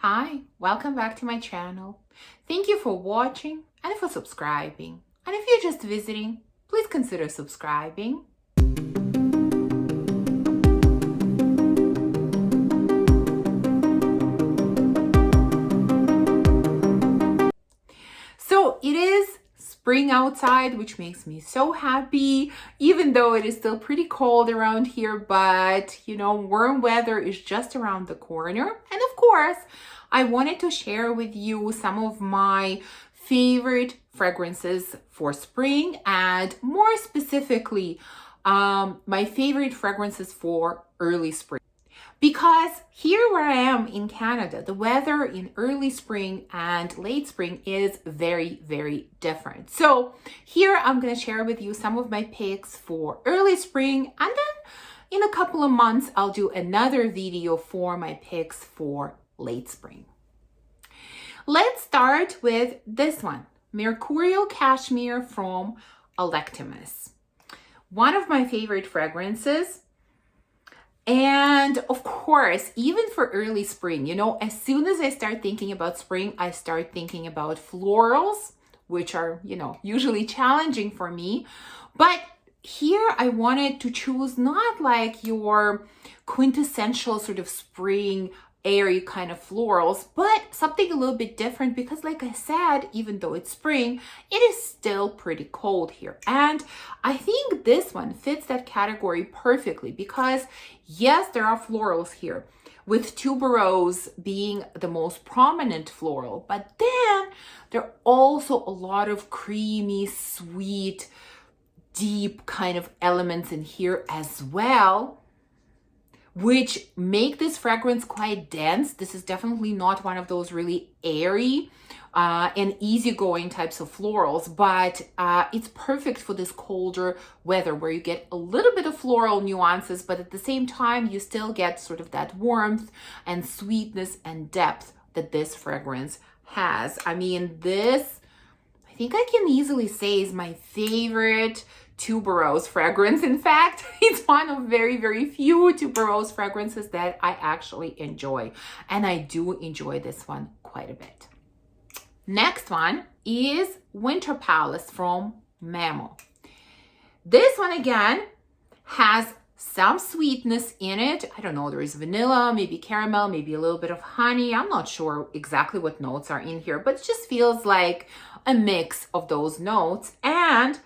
Hi, welcome back to my channel. Thank you for watching and for subscribing. And if you're just visiting, please consider subscribing. So it is spring outside, which makes me so happy, even though it is still pretty cold around here, but warm weather is just around the corner. And of course, I wanted to share with you some of my favorite fragrances for spring, and more specifically, my favorite fragrances for early spring. Because here where I am in Canada, the weather in early spring and late spring is very, very different. So here I'm going to share with you some of my picks for early spring, and then in a couple of months, I'll do another video for my picks for late spring. Let's start with this one, Mercurial Cashmere from Electimus. One of my favorite fragrances. And of course, even for early spring, as soon as I start thinking about spring, I start thinking about florals, which are, usually challenging for me. But here I wanted to choose not like your quintessential sort of spring airy kind of florals, but something a little bit different because, like I said, even though it's spring, it is still pretty cold here. And I think this one fits that category perfectly because yes, there are florals here, with tuberose being the most prominent floral, but then there are also a lot of creamy, sweet, deep kind of elements in here as well, which make this fragrance quite dense. This is definitely not one of those really airy and easygoing types of florals, but it's perfect for this colder weather where you get a little bit of floral nuances, but at the same time, you still get sort of that warmth and sweetness and depth that this fragrance has. I mean, this, I think I can easily say, is my favorite tuberose fragrance. In fact, it's one of very, very few tuberose fragrances that I actually enjoy. And I do enjoy this one quite a bit. Next one is Winter Palace from Mammo. This one again has some sweetness in it. I don't know, there is vanilla, maybe caramel, maybe a little bit of honey. I'm not sure exactly what notes are in here, but it just feels like a mix of those notes. And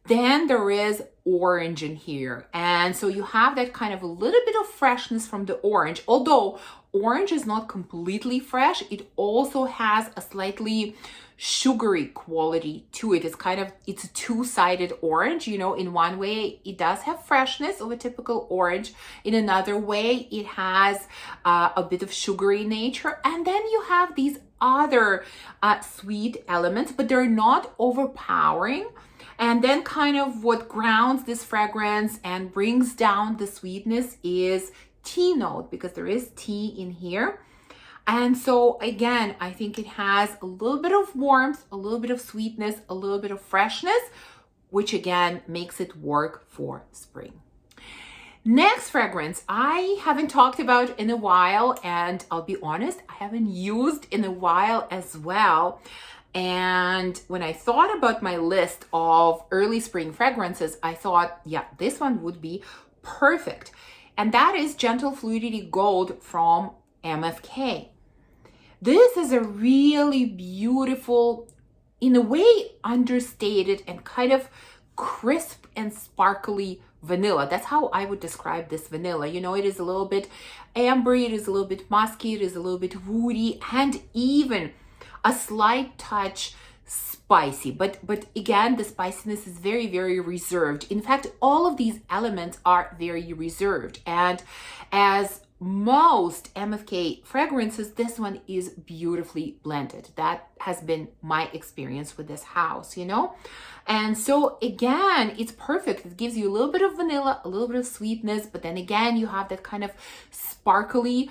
then there is orange in here. And so you have that kind of a little bit of freshness from the orange. Although orange is not completely fresh, it also has a slightly sugary quality to it. It's a two-sided orange. In one way, it does have freshness of a typical orange. In another way, it has a bit of sugary nature. And then you have these other sweet elements, but they're not overpowering. And then kind of what grounds this fragrance and brings down the sweetness is tea note, because there is tea in here. And so again, I think it has a little bit of warmth, a little bit of sweetness, a little bit of freshness, which again makes it work for spring. Next fragrance I haven't talked about in a while, and I'll be honest, I haven't used in a while as well. And when I thought about my list of early spring fragrances, I thought, yeah, this one would be perfect. And that is Gentle Fluidity Gold from MFK. This is a really beautiful, in a way, understated and kind of crisp and sparkly vanilla. That's how I would describe this vanilla. It is a little bit ambery, it is a little bit musky, it is a little bit woody, and even a slight touch spicy, but again, the spiciness is very, very reserved. In fact, all of these elements are very reserved, and as most MFK fragrances, this one is beautifully blended. That has been my experience with this house, and so again, it's perfect. It gives you a little bit of vanilla, a little bit of sweetness, but then again, you have that kind of sparkly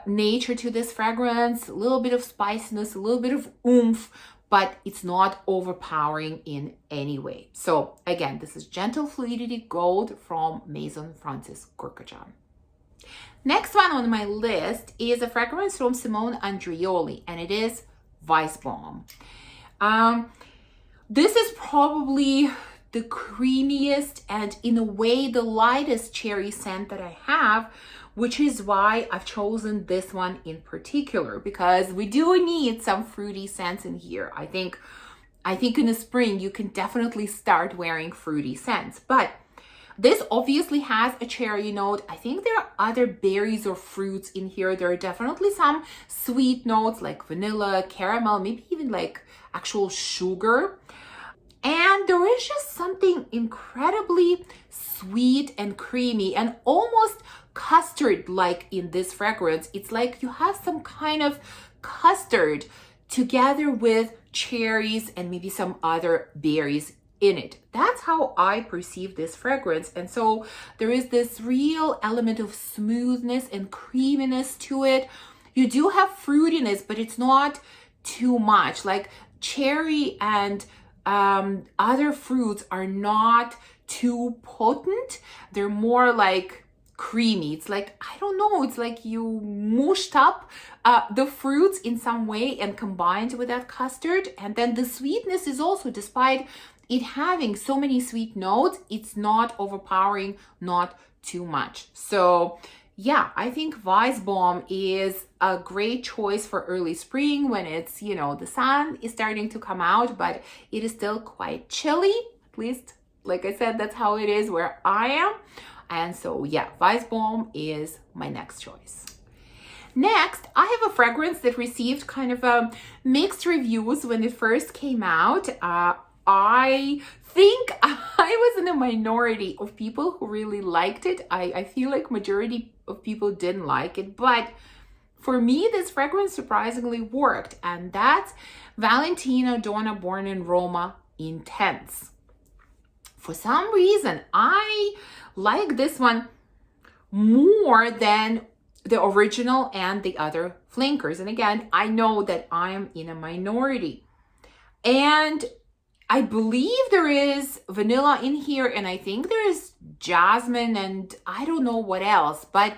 nature to this fragrance, a little bit of spiciness, a little bit of oomph, but it's not overpowering in any way. So again, this is Gentle Fluidity Gold from Maison Francis Kurkdjian. Next one on my list is a fragrance from Simone Andreoli, and it is Vice Bomb. This is probably the creamiest and in a way the lightest cherry scent that I have, which is why I've chosen this one in particular, because we do need some fruity scents in here. I think in the spring you can definitely start wearing fruity scents, but this obviously has a cherry note. I think there are other berries or fruits in here. There are definitely some sweet notes like vanilla, caramel, maybe even like actual sugar. And there is just something incredibly sweet and creamy and almost custard-like in this fragrance. It's like you have some kind of custard together with cherries and maybe some other berries in it. That's how I perceive this fragrance. And so there is this real element of smoothness and creaminess to it. You do have fruitiness, but it's not too much. Like cherry and other fruits are not too potent. They're more like creamy. It's like, I don't know, it's like you mushed up the fruits in some way and combined with that custard. And then the sweetness is also, despite it having so many sweet notes, it's not overpowering, not too much. So yeah, I think Vice Bomb is a great choice for early spring when it's, you know, the sun is starting to come out, but it is still quite chilly. At least, like I said, that's how it is where I am. And so yeah, Vice Bomb is my next choice. Next, I have a fragrance that received kind of mixed reviews when it first came out. I think I was in a minority of people who really liked it. I feel like majority of people didn't like it, but for me, this fragrance surprisingly worked, and that's Valentina Donna Born in Roma Intense. For some reason, I like this one more than the original and the other flankers. And again, I know that I'm in a minority. And I believe there is vanilla in here, and I think there is jasmine and I don't know what else, but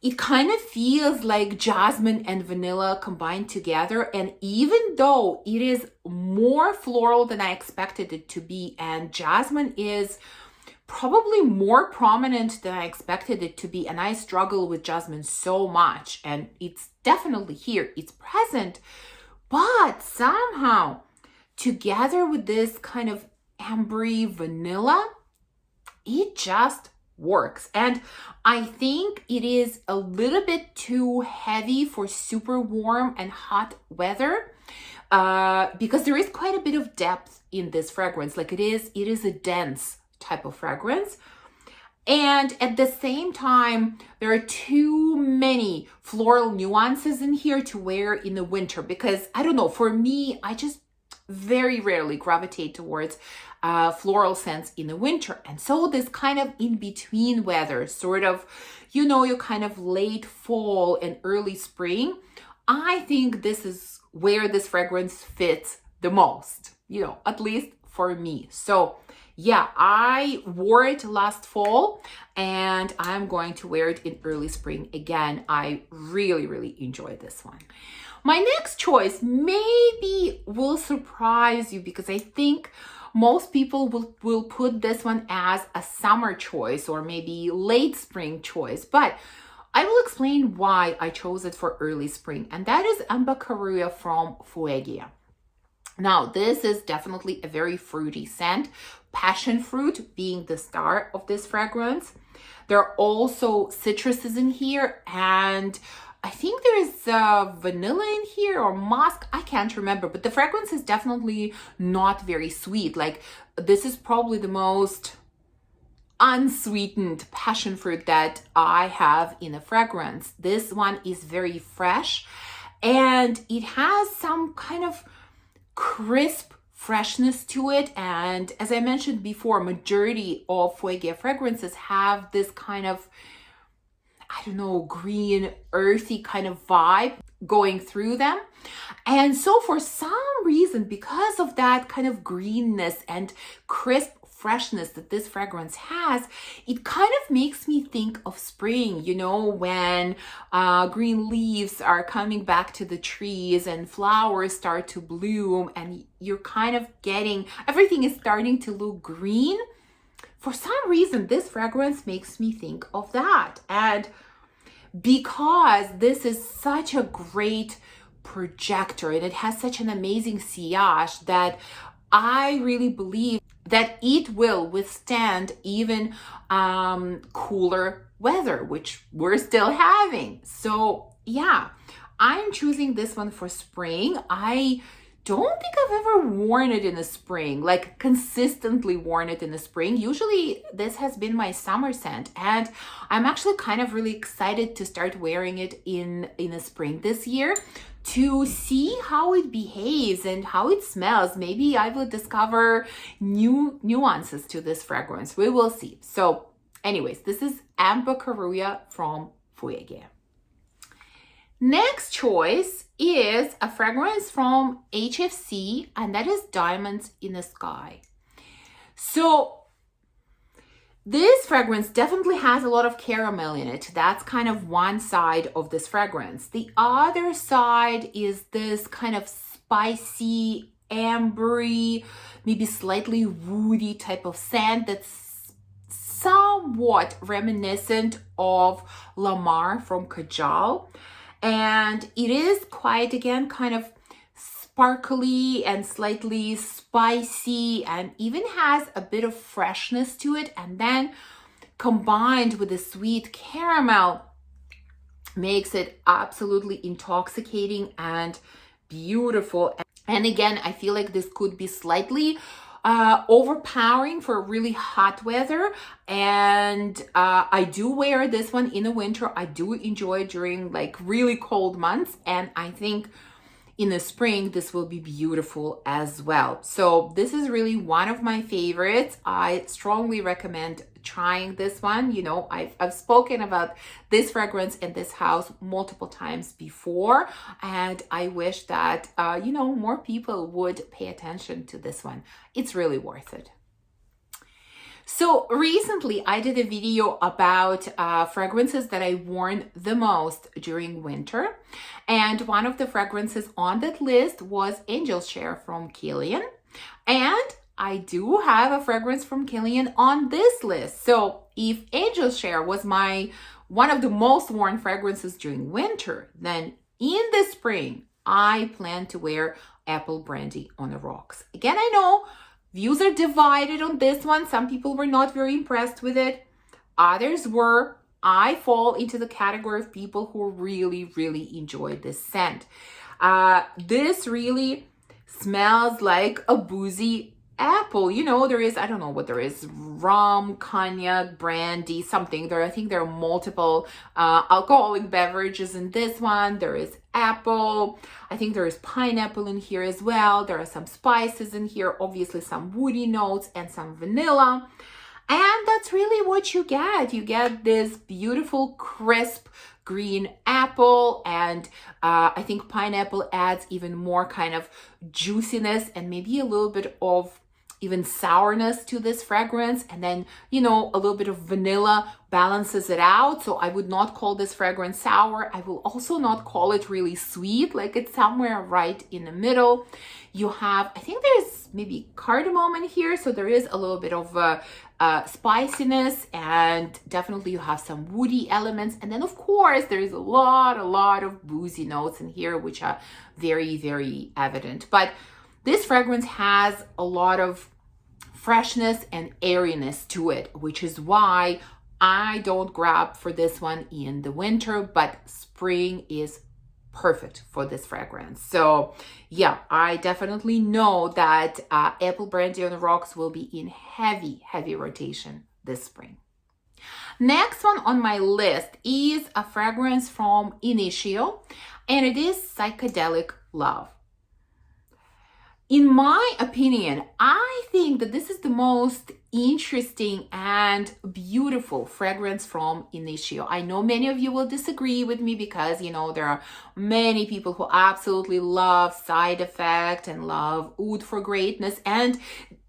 it kind of feels like jasmine and vanilla combined together. And even though it is more floral than I expected it to be, and jasmine is probably more prominent than I expected it to be, and I struggle with jasmine so much, and it's definitely here, it's present, but somehow together with this kind of ambery vanilla, it just works. And I think it is a little bit too heavy for super warm and hot weather, because there is quite a bit of depth in this fragrance. Like it is a dense type of fragrance. And at the same time, there are too many floral nuances in here to wear in the winter, because I don't know, for me, I just very rarely gravitate towards floral scents in the winter. And so this kind of in-between weather, sort of, you know, your kind of late fall and early spring, I think this is where this fragrance fits the most, you know, at least for me. So yeah, I wore it last fall and I'm going to wear it in early spring again. I really, really enjoy this one. My next choice maybe will surprise you, because I think most people will put this one as a summer choice or maybe late spring choice, but I will explain why I chose it for early spring, and that is Amakara from Fuia. Now, this is definitely a very fruity scent, passion fruit being the star of this fragrance. There are also citruses in here, and I think there's vanilla in here or musk. I can't remember, but the fragrance is definitely not very sweet. Like this is probably the most unsweetened passion fruit that I have in a fragrance. This one is very fresh and it has some kind of crisp freshness to it. And as I mentioned before, majority of Fuia fragrances have this kind of, I don't know, green, earthy kind of vibe going through them. And so for some reason, because of that kind of greenness and crisp freshness that this fragrance has, it kind of makes me think of spring, you know, when green leaves are coming back to the trees and flowers start to bloom and you're kind of getting, everything is starting to look green. For some reason, this fragrance makes me think of that. And because this is such a great projector and it has such an amazing sillage, that I really believe that it will withstand even cooler weather, which we're still having. So yeah, I'm choosing this one for spring. I don't think I've ever worn it in the spring, like consistently worn it in the spring. Usually this has been my summer scent, and I'm actually kind of really excited to start wearing it in the spring this year to see how it behaves and how it smells. Maybe I will discover new nuances to this fragrance. We will see. So anyways, this is Amber Carulla from Fuia. Next choice is a fragrance from HFC, and that is Diamonds in the Sky. So this fragrance definitely has a lot of caramel in it. That's kind of one side of this fragrance. The other side is this kind of spicy, ambery, maybe slightly woody type of scent that's somewhat reminiscent of Lamar from Kajal. And it is quite, again, kind of sparkly and slightly spicy, and even has a bit of freshness to it. And then combined with the sweet caramel makes it absolutely intoxicating and beautiful. And again, I feel like this could be slightly overpowering for really hot weather, and I do wear this one in the winter. I do enjoy it during like really cold months, and I think in the spring this will be beautiful as well. So this is really one of my favorites. I strongly recommend trying this one. You know, I've spoken about this fragrance in this house multiple times before, and I wish that you know, more people would pay attention to this one. It's really worth it. So recently I did a video about fragrances that I worn the most during winter, and one of the fragrances on that list was Angel's Share from Kian, and I do have a fragrance from Kian on this list. So if Angel's Share was one of the most worn fragrances during winter, then in the spring I plan to wear Apple Brandy on the Rocks. Again, I know views are divided on this one. Some people were not very impressed with it. Others were. I fall into the category of people who really, really enjoyed this scent. This really smells like a boozy apple. You know, there is, I don't know what there is, rum, cognac, brandy, something. I think there are multiple alcoholic beverages in this one. There is apple. I think there is pineapple in here as well. There are some spices in here, obviously some woody notes and some vanilla. And that's really what you get. You get this beautiful, crisp green apple, and I think pineapple adds even more kind of juiciness and maybe a little bit of even sourness to this fragrance. And then, you know, a little bit of vanilla balances it out. So I would not call this fragrance sour. I will also not call it really sweet, like it's somewhere right in the middle. You have, I think there's maybe cardamom in here, so there is a little bit of spiciness, and definitely you have some woody elements. And then of course there is a lot of boozy notes in here, which are very, very evident. But this fragrance has a lot of freshness and airiness to it, which is why I don't grab for this one in the winter, but spring is perfect for this fragrance. So yeah, I definitely know that Apple Brandy on the Rocks will be in heavy rotation this spring. Next one on my list is a fragrance from Initio, and it is Psychedelic Love. In my opinion, I think that this is the most interesting and beautiful fragrance from Initio. I know many of you will disagree with me because, you know, there are many people who absolutely love Side Effect and love Oud for Greatness. And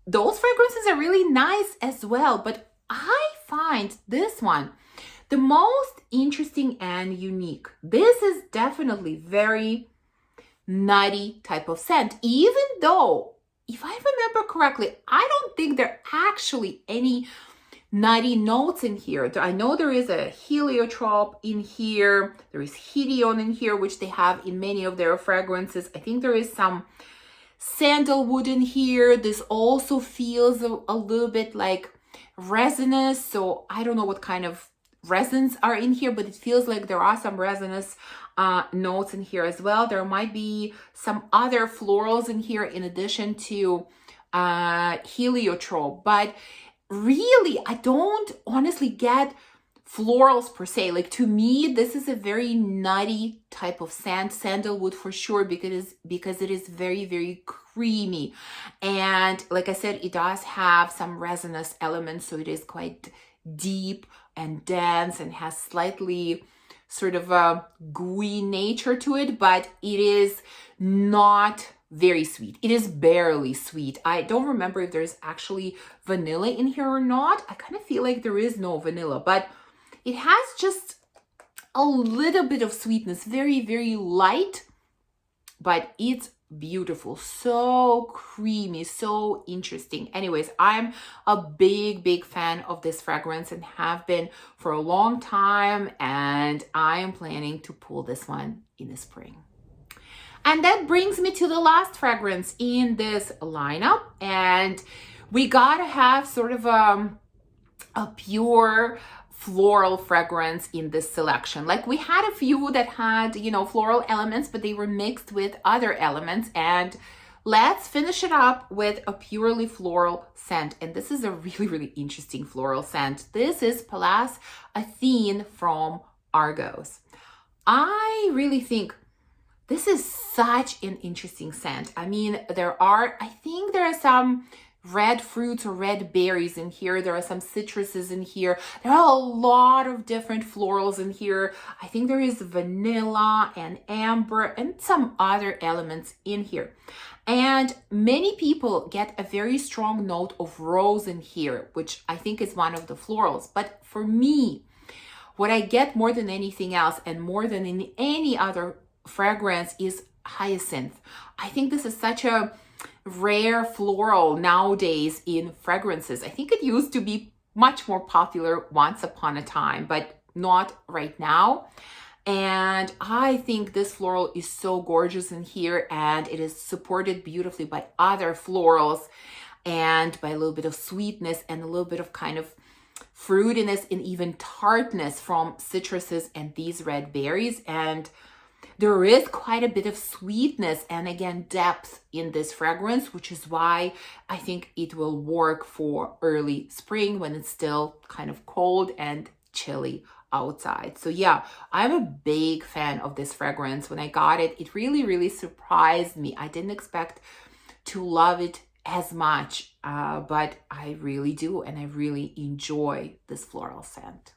those fragrances are really nice as well, but I find this one the most interesting and unique. This is definitely very nutty type of scent, even though, if I remember correctly, I don't think there are actually any nutty notes in here. I know there is a heliotrope in here, there is hedione in here, which they have in many of their fragrances. I think there is some sandalwood in here. This also feels a little bit like resinous, so I don't know what kind of resins are in here, but it feels like there are some resinous notes in here as well. There might be some other florals in here in addition to heliotrope, but really I don't honestly get florals per se. Like, to me, this is a very nutty type of scent, sandalwood for sure, because it is very, very creamy. And like I said, it does have some resinous elements, so it is quite deep and dense and has slightly sort of a gooey nature to it, but it is not very sweet. It is barely sweet. I don't remember if there's actually vanilla in here or not. I kind of feel like there is no vanilla, but it has just a little bit of sweetness, very, very light, but it's beautiful, so creamy, so interesting. Anyways, I'm a big, big fan of this fragrance and have been for a long time, and I am planning to pull this one in the spring. And that brings me to the last fragrance in this lineup, and we gotta have sort of a pure floral fragrance in this selection. Like, we had a few that had, you know, floral elements, but they were mixed with other elements. And let's finish it up with a purely floral scent. And this is a really, really interesting floral scent. This is Pallas Athene from Argos. I really think this is such an interesting scent. I mean, I think there are some red fruits or red berries in here. There are some citruses in here. There are a lot of different florals in here. I think there is vanilla and amber and some other elements in here. And many people get a very strong note of rose in here, which I think is one of the florals. But for me, what I get more than anything else and more than in any other fragrance is hyacinth. I think this is such a rare floral nowadays in fragrances. I think it used to be much more popular once upon a time, but not right now. And I think this floral is so gorgeous in here, and it is supported beautifully by other florals and by a little bit of sweetness and a little bit of kind of fruitiness and even tartness from citruses and these red berries. And there is quite a bit of sweetness and, again, depth in this fragrance, which is why I think it will work for early spring when it's still kind of cold and chilly outside. So yeah, I'm a big fan of this fragrance. When I got it, it really, really surprised me. I didn't expect to love it as much, but I really do, and I really enjoy this floral scent.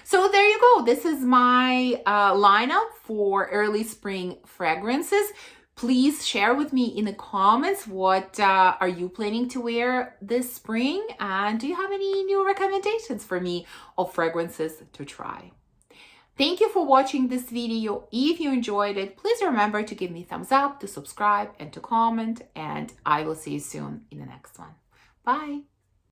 So there you go. This is my lineup for early spring fragrances. Please share with me in the comments what are you planning to wear this spring, and do you have any new recommendations for me of fragrances to try? Thank you for watching this video. If you enjoyed it, please remember to give me a thumbs up, to subscribe, and to comment, and I will see you soon in the next one. Bye.